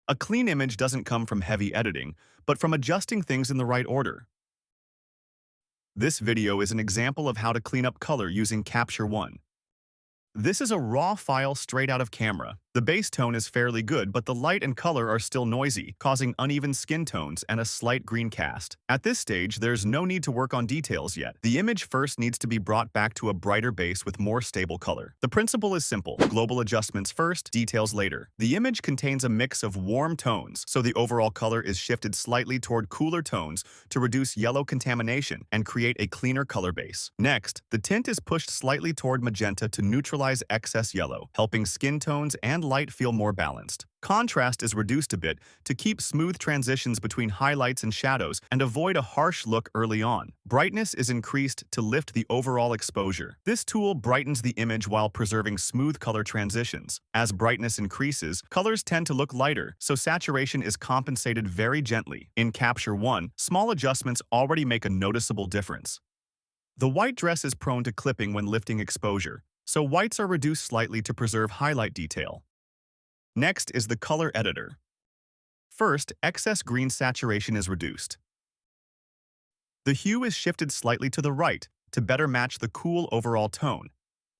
A clean image doesn't come from heavy editing, but from adjusting things in the right order. This video is an example of how to clean up color using Capture One. This is a raw file straight out of camera. The base tone is fairly good, but the light and color are still noisy, causing uneven skin tones and a slight green cast. At this stage, there's no need to work on details yet. The image first needs to be brought back to a brighter base with more stable color. The principle is simple. Global adjustments first, details later. The image contains a mix of warm tones, so the overall color is shifted slightly toward cooler tones to reduce yellow contamination and create a cleaner color base. Next, the tint is pushed slightly toward magenta to neutralize excess yellow, helping skin tones and light feel more balanced. Contrast is reduced a bit to keep smooth transitions between highlights and shadows and avoid a harsh look early on. Brightness is increased to lift the overall exposure. This tool brightens the image while preserving smooth color transitions. As brightness increases, colors tend to look lighter, so saturation is compensated very gently. In Capture One, small adjustments already make a noticeable difference. The white dress is prone to clipping when lifting exposure, so whites are reduced slightly to preserve highlight detail. Next is the color editor. First, excess green saturation is reduced. The hue is shifted slightly to the right to better match the cool overall tone,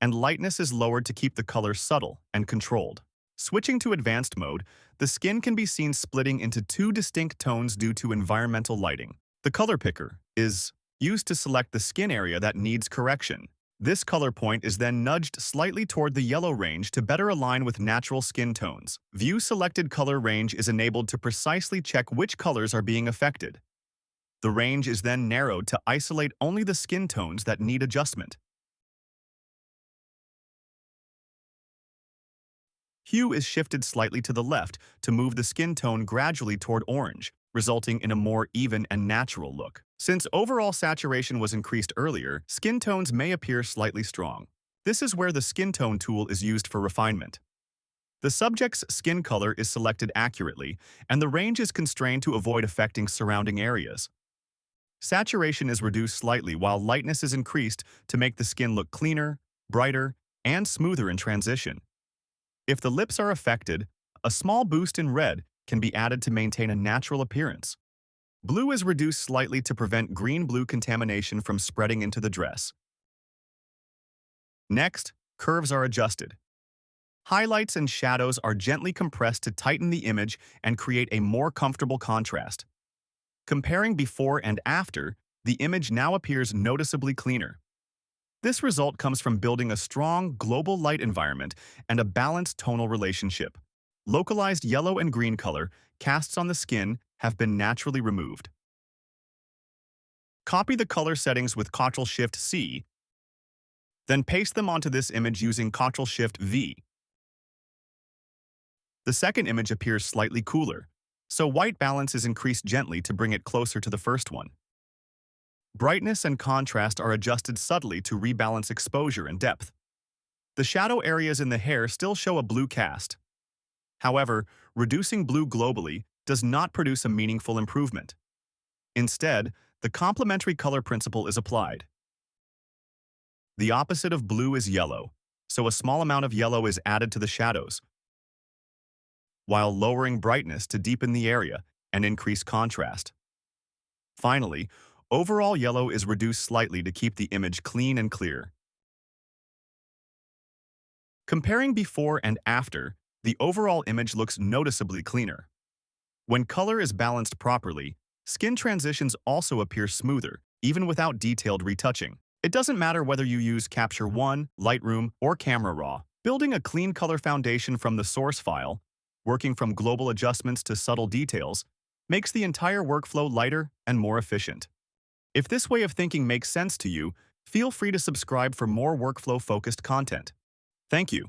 and lightness is lowered to keep the color subtle and controlled. Switching to advanced mode, the skin can be seen splitting into two distinct tones due to environmental lighting. The color picker is used to select the skin area that needs correction. This color point is then nudged slightly toward the yellow range to better align with natural skin tones. View selected color range is enabled to precisely check which colors are being affected. The range is then narrowed to isolate only the skin tones that need adjustment. Hue is shifted slightly to the left to move the skin tone gradually toward orange, resulting in a more even and natural look. Since overall saturation was increased earlier, skin tones may appear slightly strong. This is where the skin tone tool is used for refinement. The subject's skin color is selected accurately, and the range is constrained to avoid affecting surrounding areas. Saturation is reduced slightly while lightness is increased to make the skin look cleaner, brighter, and smoother in transition. If the lips are affected, a small boost in red can be added to maintain a natural appearance. Blue is reduced slightly to prevent green-blue contamination from spreading into the dress. Next, curves are adjusted. Highlights and shadows are gently compressed to tighten the image and create a more comfortable contrast. Comparing before and after, the image now appears noticeably cleaner. This result comes from building a strong global light environment and a balanced tonal relationship. Localized yellow and green color casts on the skin have been naturally removed. Copy the color settings with Ctrl-Shift-C, then paste them onto this image using Ctrl-Shift-V. The second image appears slightly cooler, so white balance is increased gently to bring it closer to the first one. Brightness and contrast are adjusted subtly to rebalance exposure and depth. The shadow areas in the hair still show a blue cast. However, reducing blue globally does not produce a meaningful improvement. Instead, the complementary color principle is applied. The opposite of blue is yellow, so a small amount of yellow is added to the shadows, while lowering brightness to deepen the area and increase contrast. Finally, overall yellow is reduced slightly to keep the image clean and clear. Comparing before and after, the overall image looks noticeably cleaner. When color is balanced properly, skin transitions also appear smoother, even without detailed retouching. It doesn't matter whether you use Capture One, Lightroom, or Camera Raw. Building a clean color foundation from the source file, working from global adjustments to subtle details, makes the entire workflow lighter and more efficient. If this way of thinking makes sense to you, feel free to subscribe for more workflow-focused content. Thank you.